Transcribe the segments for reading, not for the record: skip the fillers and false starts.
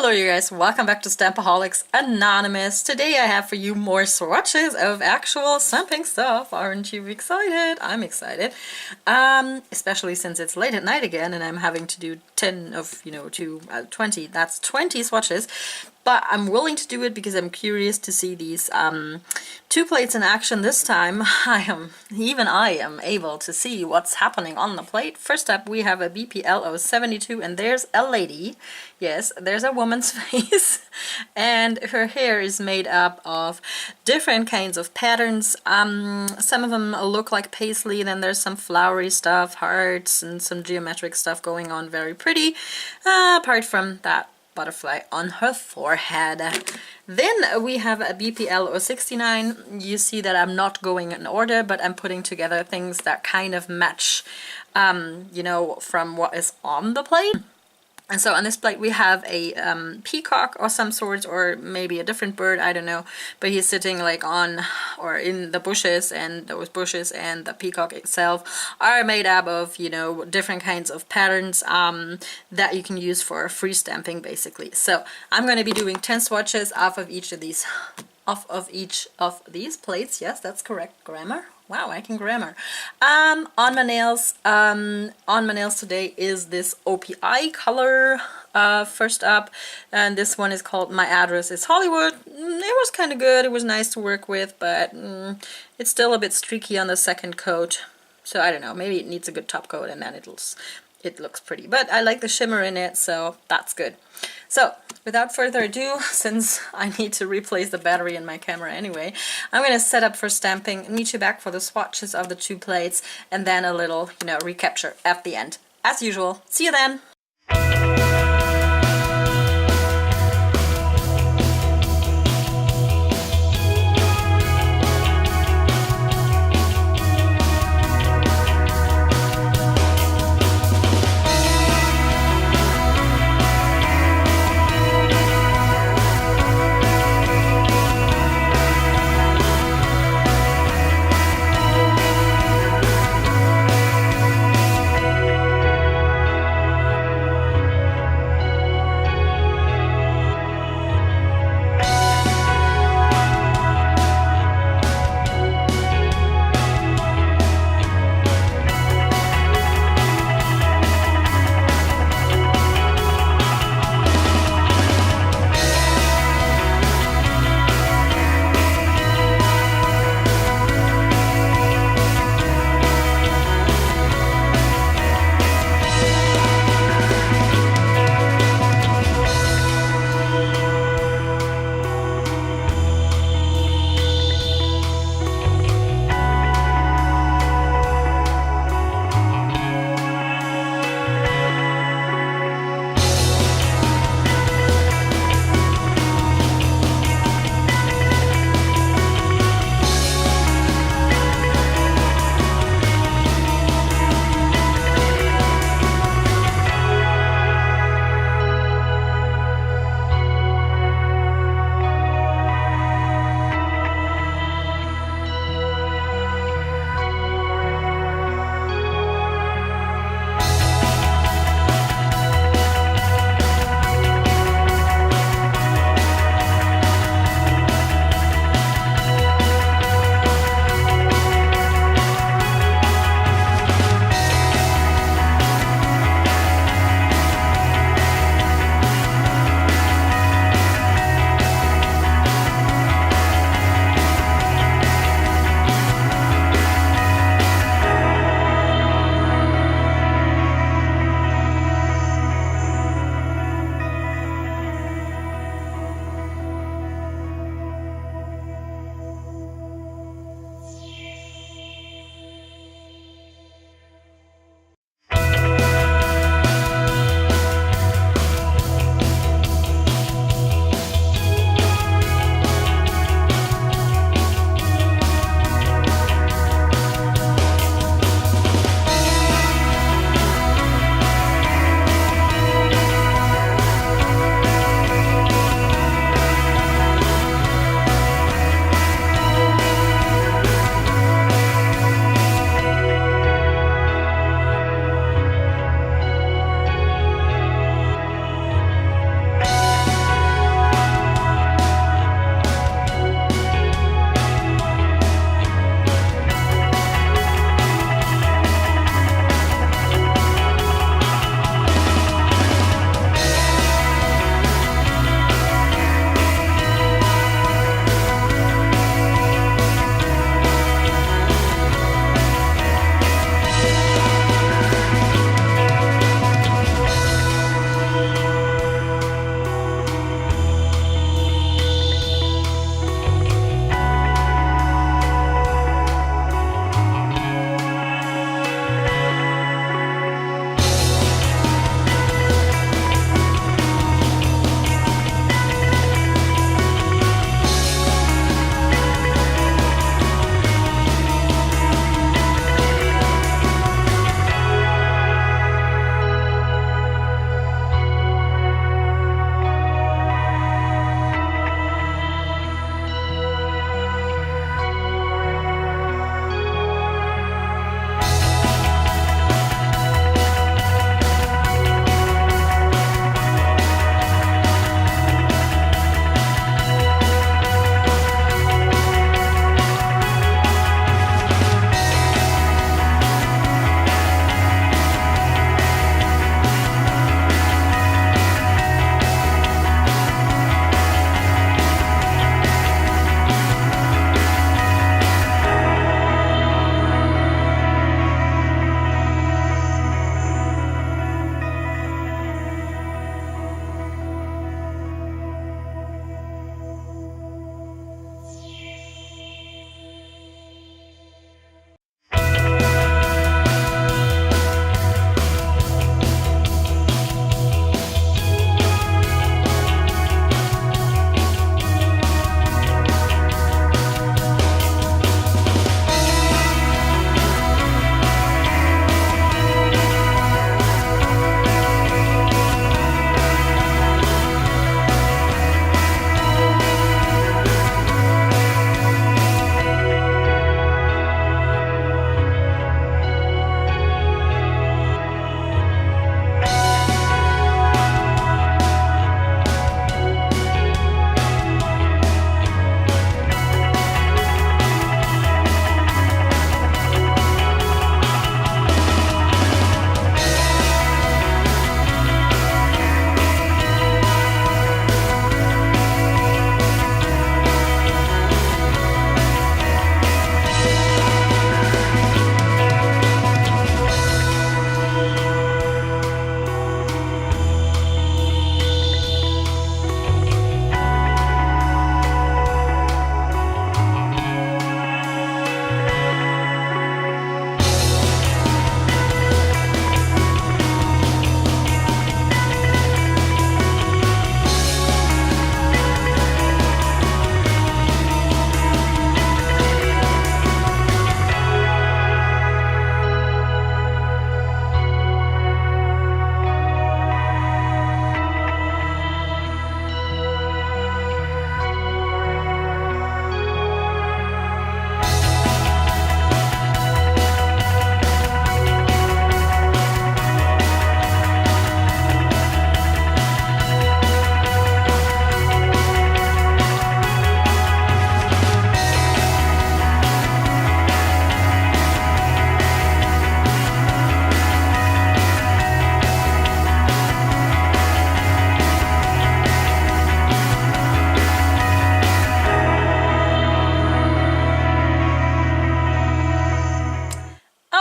Hello you guys, welcome back to Stampaholics Anonymous. Today I have for you more swatches of actual stamping stuff. Aren't you excited? I'm excited. Especially since it's late at night again and I'm having to do 10 of, 20. That's 20 swatches. But I'm willing to do it because I'm curious to see these two plates in action this time. Even I am able to see what's happening on the plate. First up we have a BPL 072 and there's a lady. Yes, there's a woman's face and her hair is made up of different kinds of patterns. Some of them look like paisley, then there's some flowery stuff, hearts, and some geometric stuff going on, very pretty. Apart from that butterfly on her forehead. Then we have a BPL 069. You see that I'm not going in order, but I'm putting together things that kind of match, from what is on the plate. And so on this plate we have a peacock or some sort, or maybe a different bird, I don't know, but he's sitting like on or in the bushes, and those bushes and the peacock itself are made up of, different kinds of patterns that you can use for free stamping basically. So I'm going to be doing 10 swatches off of each of these plates. Yes, that's correct grammar. Wow, I can grammar. On my nails today is this OPI color. First up, and this one is called My Address is Hollywood. It was kind of good. It was nice to work with, but it's still a bit streaky on the second coat. So I don't know. Maybe it needs a good top coat, and then it looks pretty. But I like the shimmer in it, so that's good. So without further ado, since I need to replace the battery in my camera anyway, I'm going to set up for stamping, meet you back for the swatches of the two plates, and then a little, recapture at the end. As usual, see you then!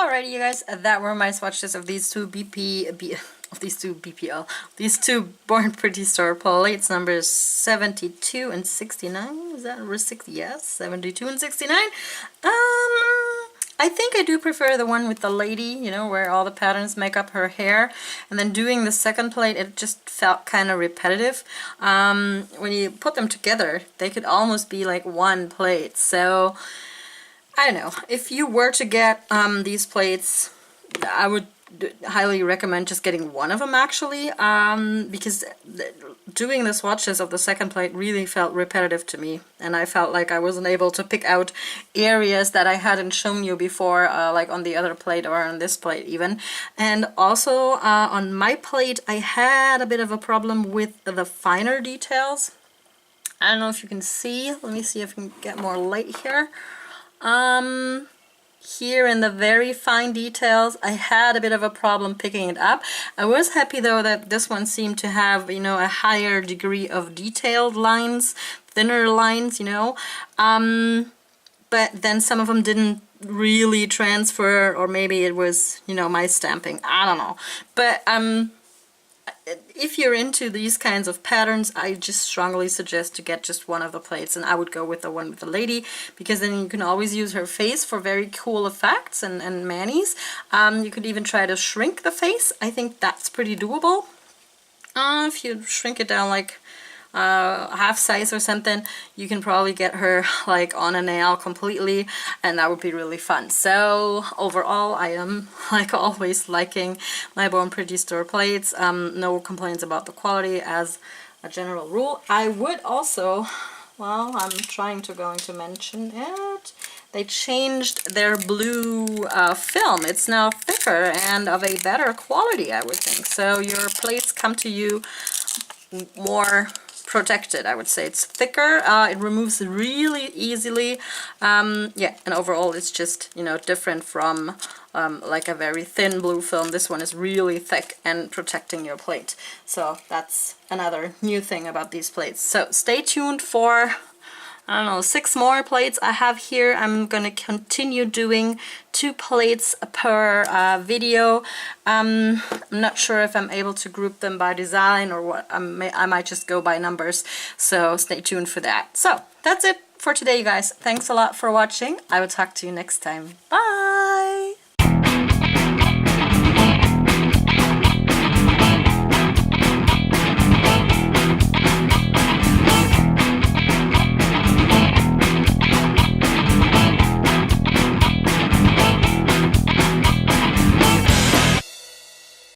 Alrighty, you guys, that were my swatches of these two BPL, these two Bornprettystore plates, numbers 72 and 69. Is that number 60? Yes, 72 and 69. I think I do prefer the one with the lady, you know, where all the patterns make up her hair. And then doing the second plate, it just felt kind of repetitive. When you put them together, they could almost be like one plate. So, I don't know. If you were to get these plates, I would highly recommend just getting one of them actually, because doing the swatches of the second plate really felt repetitive to me, and I felt like I wasn't able to pick out areas that I hadn't shown you before, like on the other plate or on this plate even. And also on my plate I had a bit of a problem with the finer details. I don't know if you can see. Let me see if I can get more light here. Here in the very fine details, I had a bit of a problem picking it up. I was happy though that this one seemed to have, you know, a higher degree of detailed lines, thinner lines, you know. But then some of them didn't really transfer, or maybe it was, you know, my stamping. I don't know. But if you're into these kinds of patterns, I just strongly suggest to get just one of the plates, and I would go with the one with the lady, because then you can always use her face for very cool effects and manis. You could even try to shrink the face. I think that's pretty doable. If you shrink it down like half size or something, you can probably get her like on a nail completely, and that would be really fun. So overall, I am like always liking my Bornprettystore plates. No complaints about the quality as a general rule. I would also, well, I'm going to mention it. They changed their blue film. It's now thicker and of a better quality, I would think. So your plates come to you more protected, I would say. It's thicker, it removes really easily, yeah, and overall it's just, you know, different from like a very thin blue film. This one is really thick and protecting your plate. So that's another new thing about these plates. So stay tuned for, I don't know, 6 more plates I have here. I'm gonna continue doing 2 plates per video. I'm not sure if I'm able to group them by design or what. I might just go by numbers, so stay tuned for that. So that's it for today, you guys. Thanks a lot for watching. I will talk to you next time. Bye!